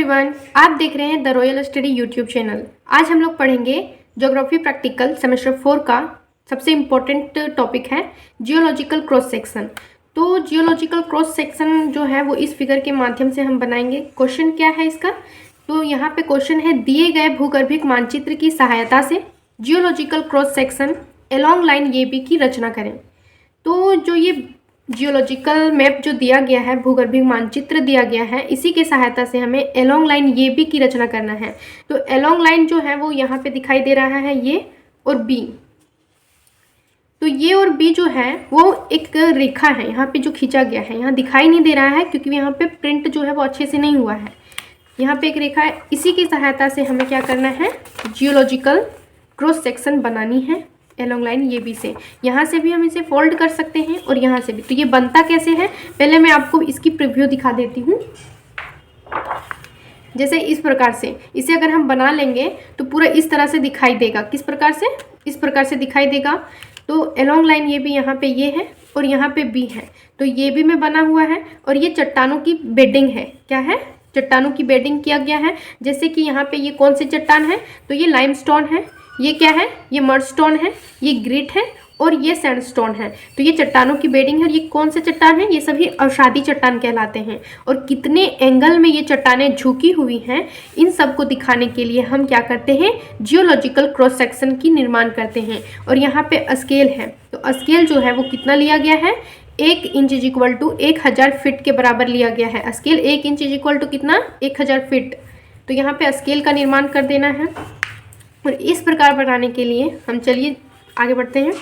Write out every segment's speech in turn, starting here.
Everyone, आप देख रहे हैं the royal study YouTube channel. आज हम लोग पढ़ेंगे ज्योग्राफी प्रैक्टिकल सेमेस्टर 4 का सबसे इम्पोर्टेंट टॉपिक है जियोलॉजिकल क्रॉस सेक्शन। तो जियोलॉजिकल क्रॉस सेक्शन जो है वो इस फिगर के माध्यम से हम बनाएंगे। क्वेश्चन क्या है इसका? तो यहाँ पे क्वेश्चन है, दिए गए भूगर्भिक मानचित्र की सहायता से geological cross section along line A B की रचना करें। तो जो ये जियोलॉजिकल मैप जो दिया गया है, भूगर्भिक मानचित्र दिया गया है, इसी के सहायता से हमें एलोंग लाइन ये बी की रचना करना है। तो एलोंग लाइन जो है वो यहाँ पे दिखाई दे रहा है, ये और बी। तो ये और बी जो है वो एक रेखा है, यहाँ पे जो खींचा गया है, यहाँ दिखाई नहीं दे रहा है क्योंकि यहाँ पे प्रिंट जो है वो अच्छे से नहीं हुआ है। यहाँ पे एक रेखा है, इसी की सहायता से हमें क्या करना है, जियोलॉजिकल क्रॉस सेक्शन बनानी है एलोंग लाइन ये बी से। यहाँ से भी हम इसे फोल्ड कर सकते हैं और यहाँ से भी। तो ये बनता कैसे है, पहले मैं आपको इसकी प्रीव्यू दिखा देती हूँ। जैसे इस प्रकार से इसे अगर हम बना लेंगे तो पूरा इस तरह से दिखाई देगा। किस प्रकार से? इस प्रकार से दिखाई देगा। तो एलोंग लाइन ये भी यहाँ पे ये है और यहाँ पे बी है। तो ये भी में बना हुआ है और ये चट्टानों की बेडिंग है। क्या है? चट्टानों की बेडिंग किया गया है। जैसे कि यहाँ पे ये कौन सी चट्टान है, तो ये लाइमस्टोन है, ये क्या है, ये मडस्टोन है, ये ग्रिट है और ये सैंडस्टोन है। तो ये चट्टानों की बेडिंग है और ये कौन से चट्टान है, ये सभी अवसादी चट्टान कहलाते हैं। और कितने एंगल में ये चट्टानें झुकी हुई हैं, इन सब को दिखाने के लिए हम क्या करते हैं, जियोलॉजिकल क्रॉस सेक्शन की निर्माण करते हैं। और यहाँ पे स्केल है, तो स्केल जो है वो कितना लिया गया है, 1 inch is equal to 1000 feet के बराबर लिया गया है। Scale 1 inch is equal to कितना, 1000 फीट। तो यहाँ पे स्केल का निर्माण कर देना है। और इस प्रकार बनाने के लिए हम चलिए आगे बढ़ते हैं।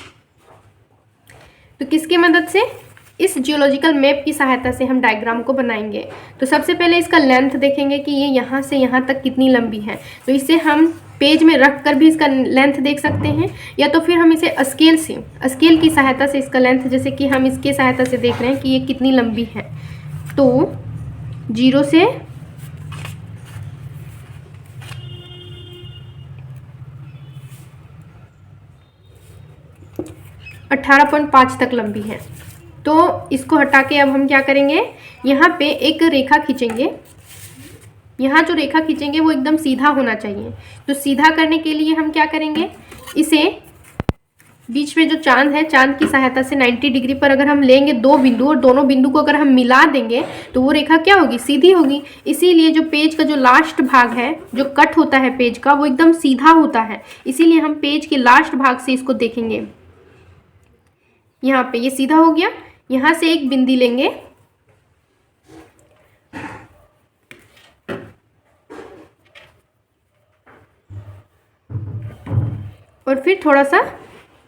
तो किसकी मदद से, इस जियोलॉजिकल मैप की सहायता से हम डायग्राम को बनाएंगे। तो सबसे पहले इसका लेंथ देखेंगे कि ये यहाँ से यहाँ तक कितनी लंबी है। तो इसे हम पेज में रख कर भी इसका लेंथ देख सकते हैं, या तो फिर हम इसे स्केल की सहायता से इसका लेंथ, जैसे कि हम इसके सहायता से देख रहे हैं कि ये कितनी लंबी है। तो 0 से 18.5 तक लंबी है। तो इसको हटा के अब हम क्या करेंगे, यहाँ पे एक रेखा खींचेंगे। यहाँ जो रेखा खींचेंगे वो एकदम सीधा होना चाहिए। तो सीधा करने के लिए हम क्या करेंगे, इसे बीच में जो चांद है, चांद की सहायता से 90 डिग्री पर अगर हम लेंगे दो बिंदु और दोनों बिंदु को अगर हम मिला देंगे तो वो रेखा क्या होगी, सीधी होगी। इसीलिए जो पेज का जो लास्ट भाग है, जो कट होता है पेज का, वो एकदम सीधा होता है। इसीलिए हम पेज के लास्ट भाग से इसको देखेंगे। यहाँ पे ये सीधा हो गया। यहाँ से एक बिंदी लेंगे और फिर थोड़ा सा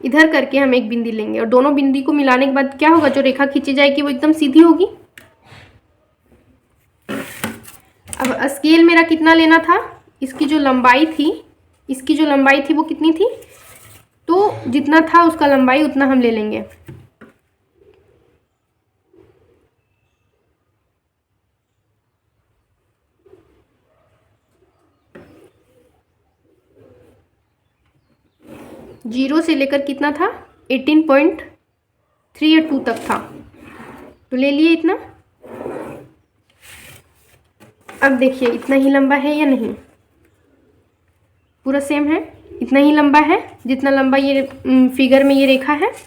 इधर करके हम एक बिंदी लेंगे और दोनों बिंदी को मिलाने के बाद क्या होगा, जो रेखा खींची जाएगी वो एकदम सीधी होगी। अब स्केल मेरा कितना लेना था, इसकी जो लंबाई थी वो कितनी थी, तो जितना था उसका लंबाई उतना हम ले लेंगे। जीरो से लेकर कितना था, 18.382 तक था। तो ले लिए इतना। अब देखिए इतना ही लंबा है या नहीं, पूरा सेम है, इतना ही लंबा है जितना लंबा ये फिगर में ये रेखा है। तो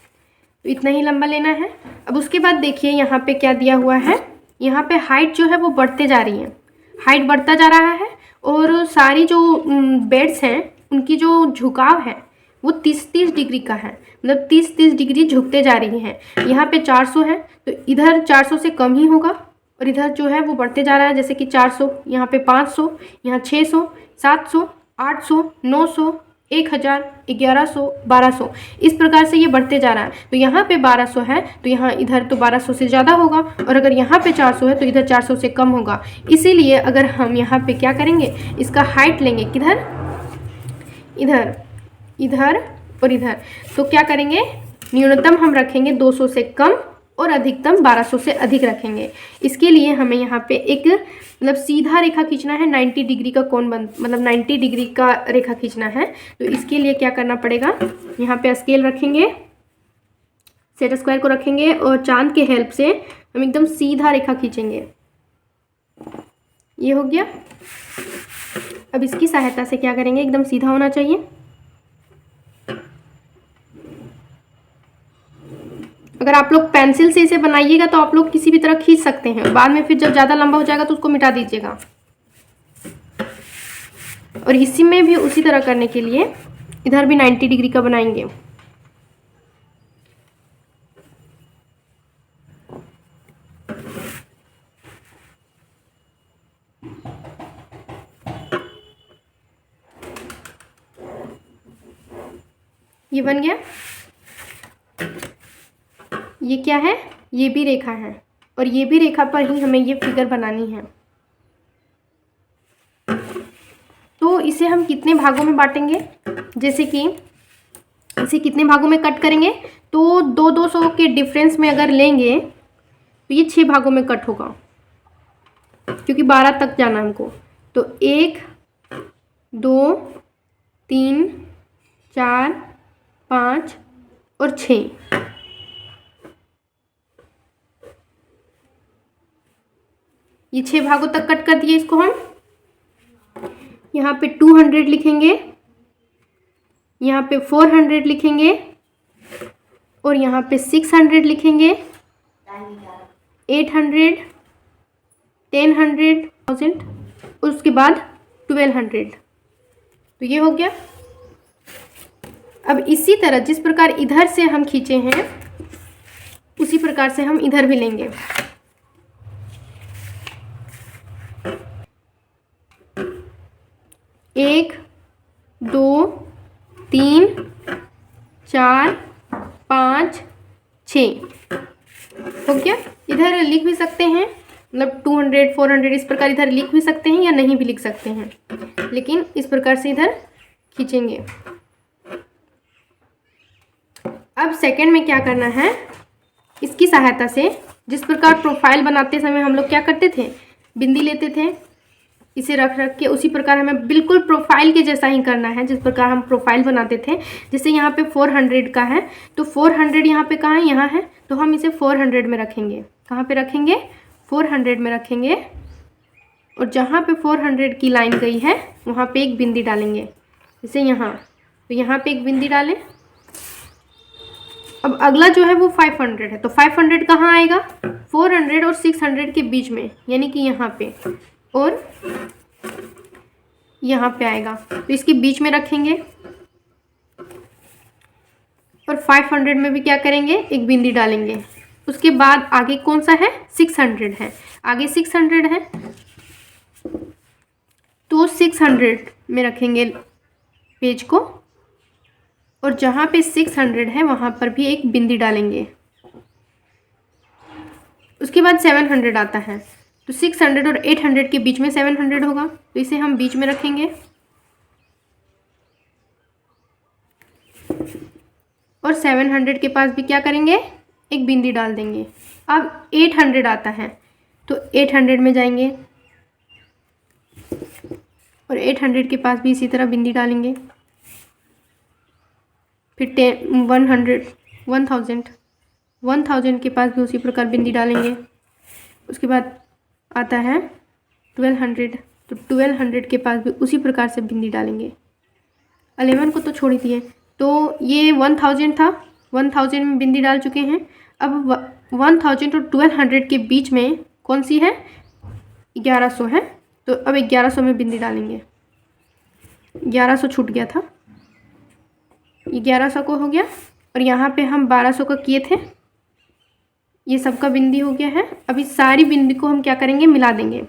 इतना ही लंबा लेना है। अब उसके बाद देखिए यहाँ पे क्या दिया हुआ है, यहाँ पे हाइट जो है वो बढ़ते जा रही है, हाइट बढ़ता जा रहा है। और सारी जो बेड्स हैं उनकी जो झुकाव है वो 30-30 डिग्री का है, मतलब 30-30 डिग्री झुकते जा रही हैं। यहाँ पे 400 है तो इधर 400 से कम ही होगा और इधर जो है वो बढ़ते जा रहा है, जैसे कि 400, यहाँ पे 500, यहाँ 600, 700, 800, 900, 1000, 1100, 1200, इस प्रकार से ये बढ़ते जा रहा है। तो यहाँ पे 1200 है तो यहाँ इधर तो 1200 से ज़्यादा होगा, और अगर यहाँ पे 400 है तो इधर 400 से कम होगा। इसीलिए अगर हम यहाँ पे क्या करेंगे, इसका हाइट लेंगे, किधर, इधर, इधर और इधर। तो क्या करेंगे, न्यूनतम हम रखेंगे 200 से कम और अधिकतम 1200 से अधिक रखेंगे। इसके लिए हमें यहाँ पे एक मतलब सीधा रेखा खींचना है, 90 डिग्री का कोण मतलब 90 डिग्री का रेखा खींचना है। तो इसके लिए क्या करना पड़ेगा, यहाँ पे स्केल रखेंगे, सेट स्क्वायर को रखेंगे और चांद के हेल्प से हम एकदम सीधा रेखा खींचेंगे। ये हो गया। अब इसकी सहायता से क्या करेंगे, एकदम सीधा होना चाहिए। अगर आप लोग पेंसिल से इसे बनाइएगा तो आप लोग किसी भी तरह खींच सकते हैं, बाद में फिर जब ज़्यादा लंबा हो जाएगा तो उसको मिटा दीजिएगा। और इसी में भी उसी तरह करने के लिए इधर भी 90 डिग्री का बनाएंगे। ये बन गया। ये क्या है, ये भी रेखा है और ये भी रेखा पर ही हमें ये फिगर बनानी है। तो इसे हम कितने भागों में बांटेंगे, जैसे कि इसे कितने भागों में कट करेंगे, तो 200 के डिफरेंस में अगर लेंगे तो ये 6 भागों में कट होगा, क्योंकि 12 तक जाना हमको। तो 1 2 3 4 5 और 6। ये 6 भागों तक कट कर दिए। इसको हम यहाँ पे 200 लिखेंगे, यहाँ पे 400 लिखेंगे और यहाँ पे 600 लिखेंगे, 800, 1000, 1000 और उसके बाद 1200। तो ये हो गया। अब इसी तरह जिस प्रकार इधर से हम खींचे हैं उसी प्रकार से हम इधर भी लेंगे। एक 2 3 4 5 6 हो गया। इधर लिख भी सकते हैं, मतलब 200 400 इस प्रकार इधर लिख भी सकते हैं या नहीं भी लिख सकते हैं, लेकिन इस प्रकार से इधर खींचेंगे। अब सेकंड में क्या करना है, इसकी सहायता से जिस प्रकार प्रोफाइल बनाते समय हम लोग क्या करते थे, बिंदी लेते थे, इसे रख रख के उसी प्रकार हमें बिल्कुल प्रोफाइल के जैसा ही करना है जिस प्रकार हम प्रोफाइल बनाते थे। जैसे यहाँ पे 400 का है तो 400 यहाँ पे कहाँ है, यहाँ है, तो हम इसे 400 में रखेंगे। कहाँ पे रखेंगे, 400 में रखेंगे। और जहाँ पे 400 की लाइन गई है वहाँ पे एक बिंदी डालेंगे, जैसे यहाँ, तो यहाँ पे एक बिंदी डालें। अब अगला जो है वो 500 है, तो 500 कहाँ आएगा, 400 और 600 के बीच में, यानी कि यहाँ पे और यहाँ पे आएगा, तो इसके बीच में रखेंगे। और 500 में भी क्या करेंगे, एक बिंदी डालेंगे। उसके बाद आगे कौन सा है, 600 है, आगे 600 है, तो 600 में रखेंगे पेज को और जहाँ पे 600 है वहाँ पर भी एक बिंदी डालेंगे। उसके बाद 700 आता है, तो 600 और 800 के बीच में 700 होगा, तो इसे हम बीच में रखेंगे। और 700 के पास भी क्या करेंगे, एक बिंदी डाल देंगे। अब 800 आता है, तो 800 में जाएंगे और 800 के पास भी इसी तरह बिंदी डालेंगे। फिर 1000 के पास भी उसी प्रकार बिंदी डालेंगे। उसके बाद आता है 1200, तो 1200 के पास भी उसी प्रकार से बिंदी डालेंगे। 11 को तो छोड़ ही दिए, तो ये 1000 था, 1000 में बिंदी डाल चुके हैं। अब 1000 और 1200 के बीच में कौन सी है, 1100 है, तो अब 1100 में बिंदी डालेंगे। 1100 छूट गया था, ये 1100 को हो गया। और यहाँ पे हम 1200 का किए थे, ये सबका बिंदी हो गया है। अभी सारी बिंदी को हम क्या करेंगे, मिला देंगे।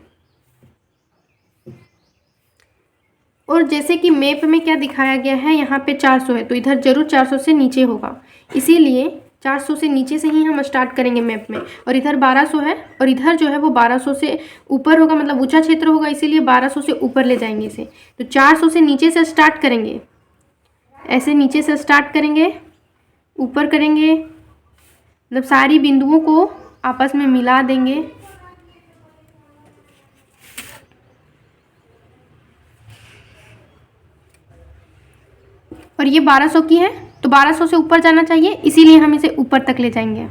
और जैसे कि मैप में क्या दिखाया गया है, यहाँ पे 400 है, तो इधर जरूर 400 से नीचे होगा, इसीलिए 400 से नीचे से ही हम स्टार्ट करेंगे मैप में। और इधर 1200 है और इधर जो है वो 1200 से ऊपर होगा, मतलब ऊंचा क्षेत्र होगा, इसीलिए 1200 से ऊपर ले जाएंगे इसे। तो 400 से नीचे से स्टार्ट करेंगे, ऐसे नीचे से स्टार्ट करेंगे, ऊपर करेंगे, मतलब सारी बिंदुओं को आपस में मिला देंगे। और ये 1200 की है, तो 1200 से ऊपर जाना चाहिए, इसीलिए हम इसे ऊपर तक ले जाएंगे।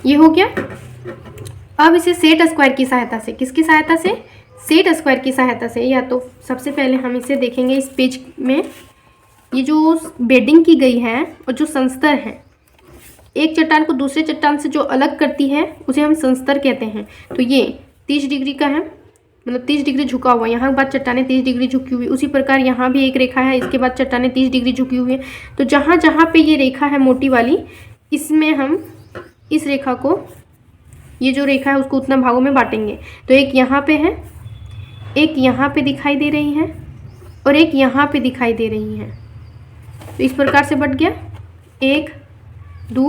ये हो गया। अब इसे सेट स्क्वायर की सहायता से, किसकी सहायता से, सेट स्क्वायर की सहायता से, या तो सबसे पहले हम इसे देखेंगे इस पेज में, ये जो बेडिंग की गई है और जो संस्तर है, एक चट्टान को दूसरे चट्टान से जो अलग करती है उसे हम संस्तर कहते हैं। तो ये 30 डिग्री का है, मतलब 30 डिग्री झुका हुआ, यहाँ के बाद चट्टानें 30 डिग्री झुकी हुई, उसी प्रकार यहाँ भी एक रेखा है, इसके बाद चट्टानें 30 डिग्री झुकी हुई है। तो जहाँ जहाँ पे ये रेखा है मोटी वाली, इसमें हम इस रेखा को, ये जो रेखा है उसको उतना भागों में बांटेंगे। तो एक यहाँ पे है, एक यहाँ पे दिखाई दे रही है और एक यहाँ पे दिखाई दे रही है। तो इस प्रकार से बट गया, 1 2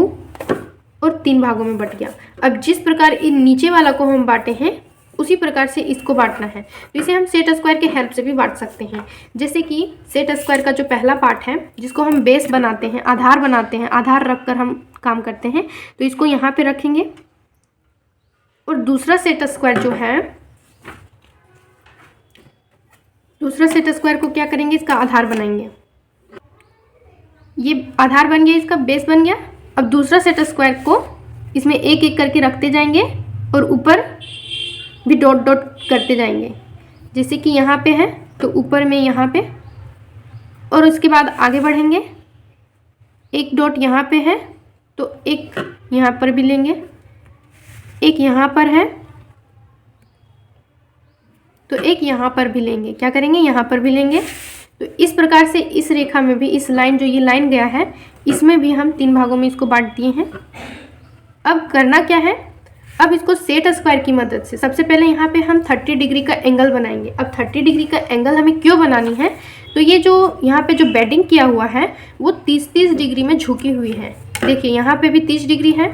और 3 भागों में बट गया। अब जिस प्रकार इन नीचे वाला को हम बांटे हैं उसी प्रकार से इसको बांटना है। तो इसे हम सेट स्क्वायर के हेल्प से भी बांट सकते हैं। जैसे कि सेट स्क्वायर का जो पहला पार्ट है जिसको हम बेस बनाते हैं, आधार बनाते हैं, आधार रखकर हम काम करते हैं, तो इसको यहाँ पे रखेंगे। और दूसरा सेट स्क्वायर जो है, दूसरा सेट स्क्वायर को क्या करेंगे, इसका आधार बनाएंगे। ये आधार बन गया, इसका बेस बन गया। अब दूसरा सेट स्क्वायर को इसमें एक एक करके रखते जाएंगे और ऊपर भी डॉट डॉट करते जाएंगे। जैसे कि यहाँ पे है तो ऊपर में यहाँ पे, और उसके बाद आगे बढ़ेंगे, एक डॉट यहाँ पे है तो एक यहाँ पर भी लेंगे, एक यहाँ पर है तो एक यहाँ पर भी लेंगे। क्या करेंगे, यहाँ पर भी लेंगे। तो इस प्रकार से इस रेखा में भी, इस लाइन जो ये लाइन गया है, इसमें भी हम 3 भागों में इसको बांट दिए हैं। अब करना क्या है, अब इसको सेट स्क्वायर की मदद से सबसे पहले यहाँ पे हम 30 डिग्री का एंगल बनाएंगे। अब 30 डिग्री का एंगल हमें क्यों बनानी है, तो ये जो यहाँ पे जो बेडिंग किया हुआ है वो 30-30 डिग्री में झुकी हुई है। देखिए यहाँ पे भी 30 डिग्री है,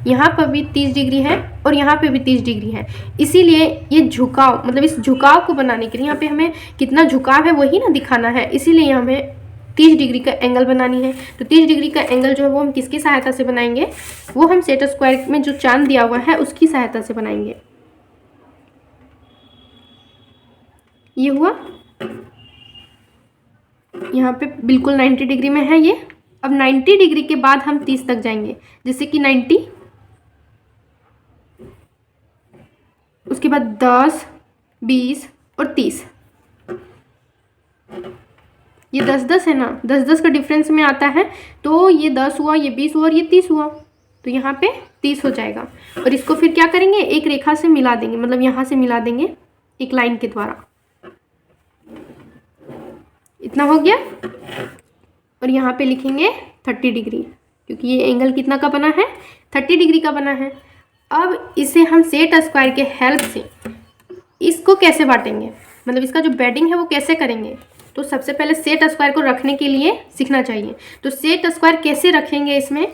यहाँ पर भी 30 डिग्री है और यहाँ पे भी 30 डिग्री है। इसीलिए ये झुकाव, मतलब इस झुकाव को बनाने के लिए यहाँ पे हमें कितना झुकाव है वही ना दिखाना है, इसीलिए हमें 30 डिग्री का एंगल बनानी है। तो 30 डिग्री का एंगल जो है वो हम किसकी सहायता से बनाएंगे, वो हम सेट स्क्वायर में जो चांद दिया हुआ है उसकी सहायता से बनाएंगे। ये हुआ, यहाँ पे बिल्कुल 90 डिग्री में है ये। अब 90 डिग्री के बाद हम 30 तक जाएंगे, जैसे कि 90, उसके बाद 10, 20 और 30। ये 10-10 है ना, 10-10 का डिफरेंस में आता है, तो ये 10 हुआ, ये 20 हुआ और ये 30 हुआ, तो यहाँ पे 30 हो जाएगा। और इसको फिर क्या करेंगे, एक रेखा से मिला देंगे, मतलब यहाँ से मिला देंगे एक लाइन के द्वारा। इतना हो गया। और यहाँ पे लिखेंगे 30 डिग्री, क्योंकि ये एंगल कितना का बना है, 30 डिग्री का बना है। अब इसे हम सेट स्क्वायर के हेल्प से इसको कैसे बांटेंगे, मतलब इसका जो बेडिंग है वो कैसे करेंगे, तो सबसे पहले सेट स्क्वायर को रखने के लिए सीखना चाहिए। तो सेट स्क्वायर कैसे रखेंगे इसमें,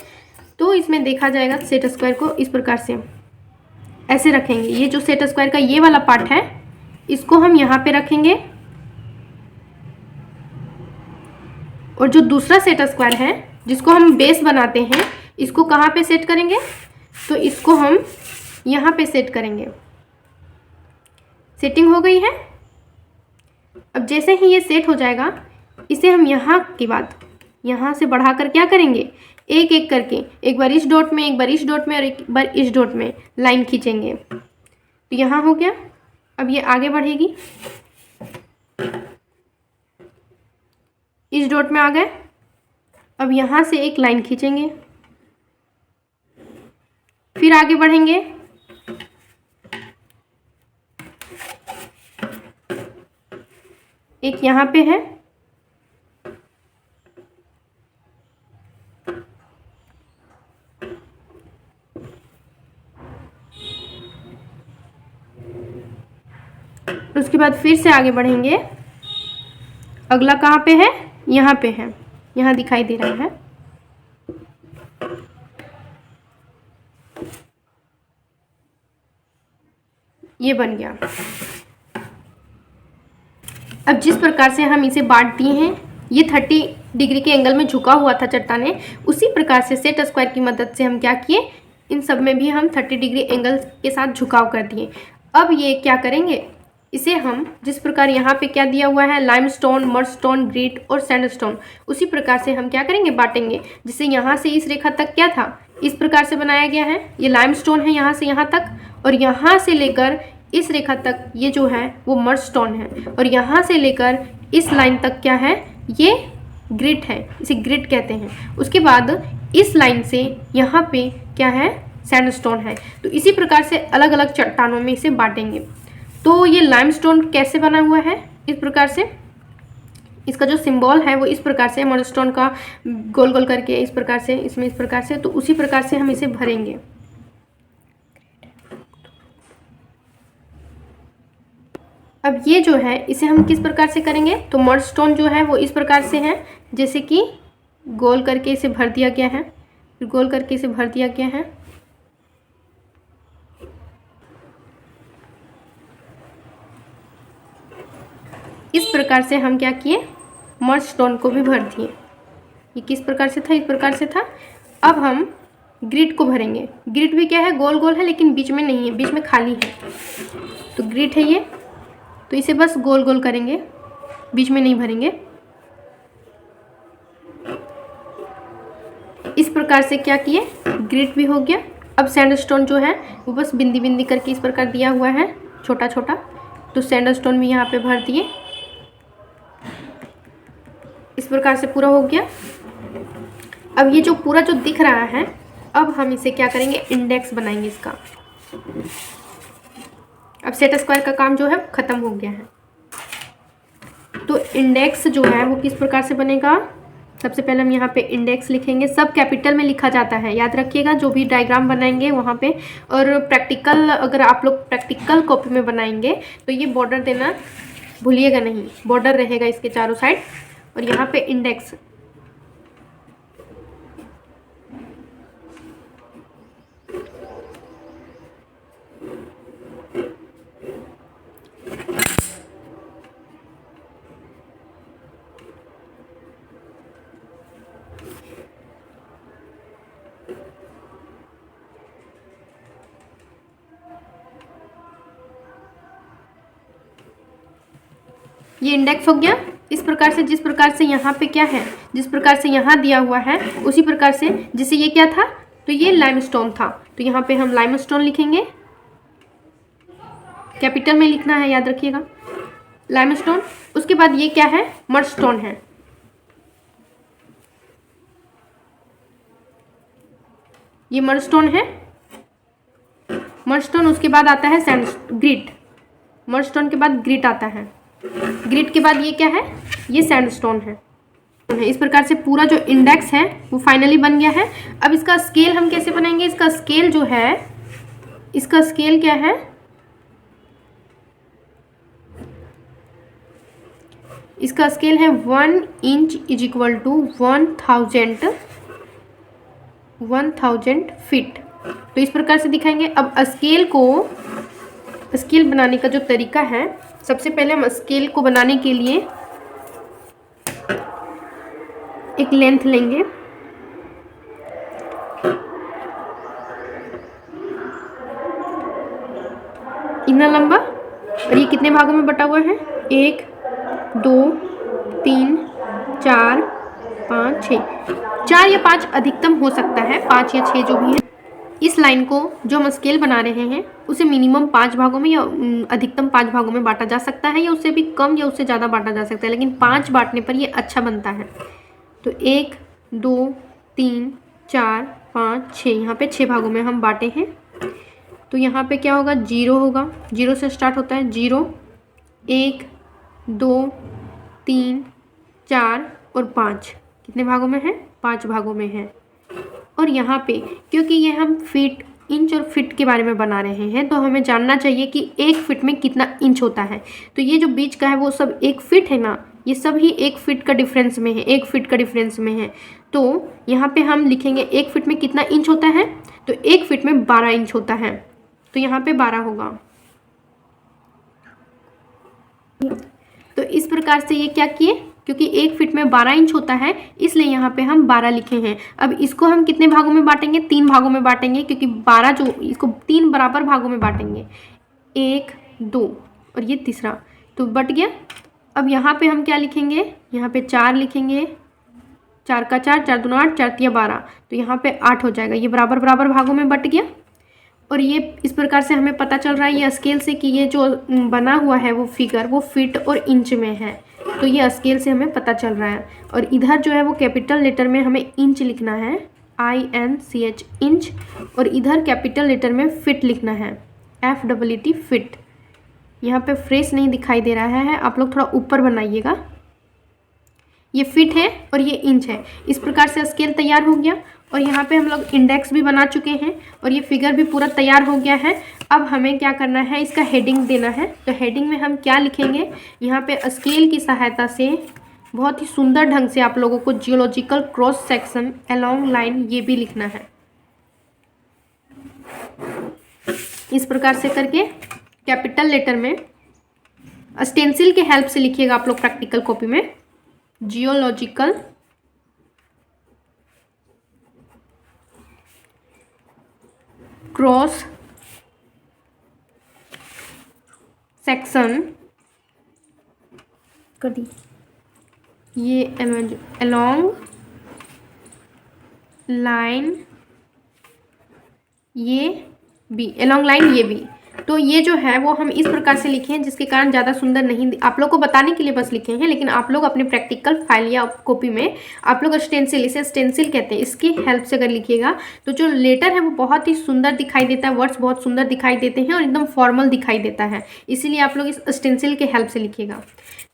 तो इसमें देखा जाएगा सेट स्क्वायर को इस प्रकार से ऐसे रखेंगे। ये जो सेट स्क्वायर का ये वाला पार्ट है इसको हम यहाँ पे रखेंगे, और जो दूसरा सेट स्क्वायर है जिसको हम बेस बनाते हैं इसको कहाँ पे सेट करेंगे, तो इसको हम यहाँ पे सेट करेंगे। सेटिंग हो गई है। अब जैसे ही ये सेट हो जाएगा, इसे हम यहाँ के बाद यहाँ से बढ़ाकर क्या करेंगे, एक एक करके, एक बार इस डॉट में, एक बार इस डॉट में और एक बार इस डॉट में लाइन खींचेंगे। तो यहाँ हो गया। अब ये आगे बढ़ेगी, इस डॉट में आ गए। अब यहाँ से एक लाइन खींचेंगे, फिर आगे बढ़ेंगे, एक यहाँ पे है, उसके बाद फिर से आगे बढ़ेंगे। अगला कहाँ पे है, यहाँ पे है, यहाँ दिखाई दे रहा है। ये बन गया। अब जिस प्रकार से हम इसे बांट दिए हैं, ये 30 डिग्री के एंगल में झुका हुआ था चट्टाने, उसी प्रकार से सेट स्क्वायर की मदद से हम क्या किए, इन सब में भी हम 30 डिग्री एंगल के साथ झुकाव कर दिए। अब ये क्या करेंगे, इसे हम जिस प्रकार यहाँ पे क्या दिया हुआ है, लाइमस्टोन, मडस्टोन, ग्रीट और सैंडस्टोन, उसी प्रकार से हम क्या करेंगे, बांटेंगे। जिससे यहाँ से इस रेखा तक क्या था, इस प्रकार से बनाया गया है, ये लाइमस्टोन है यहाँ से यहाँ तक, और यहाँ से लेकर इस रेखा तक ये जो है वो मर्ज स्टोन है, और यहाँ से लेकर इस लाइन तक क्या है, ये ग्रिट है, इसे ग्रिट कहते हैं। उसके बाद इस लाइन से यहाँ पे क्या है, सैंडस्टोन है। तो इसी प्रकार से अलग अलग चट्टानों में इसे बांटेंगे। तो ये लाइमस्टोन कैसे बना हुआ है, इस प्रकार से, इसका जो सिंबल है वो इस प्रकार से, मर्जस्टोन का गोल गोल करके इस प्रकार से, इसमें इस प्रकार से, तो उसी प्रकार से हम इसे भरेंगे। अब ये जो है इसे हम किस प्रकार से करेंगे, तो मर्जस्टोन जो है वो इस प्रकार से है, जैसे कि गोल करके इसे भर दिया गया है, फिर गोल करके इसे भर दिया गया है। इस प्रकार से हम क्या किए, मर्ज स्टोन को भी भर दिए। ये किस प्रकार से था, इस प्रकार से था। अब हम ग्रिड को भरेंगे। ग्रिड भी क्या है, गोल गोल है लेकिन बीच में नहीं है, बीच में खाली है, तो ग्रिड है ये। तो इसे बस गोल गोल करेंगे, बीच में नहीं भरेंगे। इस प्रकार से क्या किए, ग्रिड भी हो गया। अब सैंडस्टोन जो है वो बस बिंदी बिंदी करके इस प्रकार दिया हुआ है, छोटा छोटा, तो सैंडस्टोन भी यहाँ पे भर दिए। इस प्रकार से पूरा हो गया। अब ये जो पूरा जो दिख रहा है, अब हम इसे क्या करेंगे, इंडेक्स बनाएंगे इसका। अब सेट स्क्वायर का काम जो है खत्म हो गया है। तो इंडेक्स जो है वो किस प्रकार से बनेगा, सबसे पहले हम यहाँ पे इंडेक्स लिखेंगे। सब कैपिटल में लिखा जाता है, याद रखिएगा, जो भी डायग्राम बनाएंगे वहाँ पे। और प्रैक्टिकल, अगर आप लोग प्रैक्टिकल कॉपी में बनाएंगे तो ये बॉर्डर देना भूलिएगा नहीं, बॉर्डर रहेगा इसके चारों साइड। और यहाँ पे इंडेक्स, ये इंडेक्स हो गया। इस प्रकार से, जिस प्रकार से यहाँ पे क्या है, जिस प्रकार से यहाँ दिया हुआ है उसी प्रकार से, जैसे ये क्या था, तो ये लाइमस्टोन था, तो यहाँ पे हम लाइमस्टोन लिखेंगे, कैपिटल में लिखना है, याद रखिएगा, लाइमस्टोन। उसके बाद ये क्या है, मर्जस्टोन है, ये मर्जस्टोन है, मर्जस्टोन। उसके बाद आता है सैंड ग्रिट, मर्जस्टोन के बाद ग्रिट आता है, ग्रिट के बाद ये क्या है, ये सैंडस्टोन है। इस प्रकार से पूरा जो इंडेक्स है वो फाइनली बन गया है। अब इसका स्केल हम कैसे बनाएंगे, इसका स्केल जो है, इसका स्केल क्या है, इसका स्केल है 1 inch is equal to 1000 feet. तो इस प्रकार से दिखाएंगे। अब स्केल को, स्केल बनाने का जो तरीका है, सबसे पहले हम स्केल को बनाने के लिए एक लेंथ लेंगे, इतना लंबा, और ये कितने भागों में बटा हुआ है, 1 2 3 4 5 6, 4 या 5 अधिकतम हो सकता है, 5 या 6 जो भी है। इस लाइन को जो हम स्केल बना रहे हैं उसे मिनिमम 5 भागों में या अधिकतम 5 भागों में बांटा जा सकता है, या उससे भी कम या उससे ज़्यादा बांटा जा सकता है, लेकिन 5 बांटने पर ये अच्छा बनता है। तो 1 2 3 4 5 6, यहाँ पे 6 भागों में हम बांटे हैं। तो यहाँ पे क्या होगा, 0 होगा, 0 से स्टार्ट होता है, 0 1 2 3 4 और 5, कितने भागों में है, 5 भागों में है। और यहाँ पे क्योंकि ये हम फीट, इंच और फिट के बारे में बना रहे हैं, तो हमें जानना चाहिए कि 1 फीट में कितना इंच होता है। तो ये जो बीच का है वो सब 1 फीट है ना, ये सब ही 1 फीट का डिफरेंस में है, 1 फीट का डिफरेंस में है। तो यहाँ पे हम लिखेंगे 1 फीट में कितना इंच होता है, तो 1 फीट में 12 इंच होता है, तो यहाँ पे 12 होगा। तो इस प्रकार से ये क्या किए, क्योंकि 1 फीट में 12 इंच होता है, इसलिए यहाँ पे हम 12 लिखे हैं। अब इसको हम कितने भागों में बांटेंगे, 3 भागों में बांटेंगे, क्योंकि 12 जो, इसको 3 बराबर भागों में बांटेंगे, 1 2 और ये तीसरा, तो बट गया। अब यहाँ पे हम क्या लिखेंगे, यहाँ पे 4 लिखेंगे, 4 का 4, 4 दूना 8, 4 तिया 12, तो यहाँ पे 8 हो जाएगा, ये बराबर बराबर भागों में बट गया। और ये इस प्रकार से हमें पता चल रहा है ये स्केल से कि ये जो बना हुआ है वो फिगर वो फीट और इंच में है। तो ये स्केल से हमें पता चल रहा है। और इधर जो है वो कैपिटल लेटर में हमें इंच लिखना है, INCH इंच, और इधर कैपिटल लेटर में फिट लिखना है, FEET फिट। यहाँ पे फ्रेश नहीं दिखाई दे रहा है, आप लोग थोड़ा ऊपर बनाइएगा। ये फिट है और ये इंच है। इस प्रकार से स्केल तैयार हो गया। और यहाँ पे हम लोग इंडेक्स भी बना चुके हैं और ये फिगर भी पूरा तैयार हो गया है। अब हमें क्या करना है, इसका हेडिंग देना है। तो हेडिंग में हम क्या लिखेंगे, यहाँ पे स्केल की सहायता से बहुत ही सुंदर ढंग से आप लोगों को geological cross section along line ये भी लिखना है। इस प्रकार से करके कैपिटल लेटर में स्टेंसिल के हेल्प से लिखिएगा आप लोग प्रैक्टिकल कॉपी में, जियोलॉजिकल क्रॉस सेक्शन कर दी, ये अलोंग लाइन ये बी, अलोंग लाइन ये बी। तो ये जो है वो हम इस प्रकार से लिखे हैं, जिसके कारण ज़्यादा सुंदर नहीं, आप लोग को बताने के लिए बस लिखे हैं, लेकिन आप लोग अपने प्रैक्टिकल फाइल या कॉपी में आप लोग स्टेंसिल, इसे स्टेंसिल कहते हैं, इसकी हेल्प से अगर लिखिएगा तो जो लेटर है वो बहुत ही सुंदर दिखाई देता है, वर्ड्स बहुत सुंदर दिखाई देते हैं और एकदम फॉर्मल दिखाई देता है। इसीलिए आप लोग इस स्टेंसिल के हेल्प से लिखिएगा।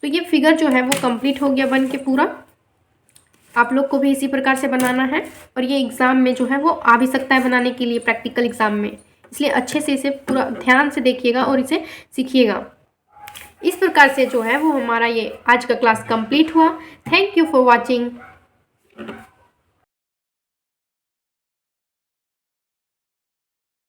तो ये फिगर जो है वो कंप्लीट हो गया बन के पूरा। आप लोग को भी इसी प्रकार से बनाना है और ये एग्ज़ाम में जो है वो आ भी सकता है बनाने के लिए, प्रैक्टिकल एग्ज़ाम में। इसलिए अच्छे से इसे पूरा ध्यान से देखिएगा और इसे सीखिएगा। इस प्रकार से जो है वो हमारा ये आज का क्लास कंप्लीट हुआ। Thank you for watching.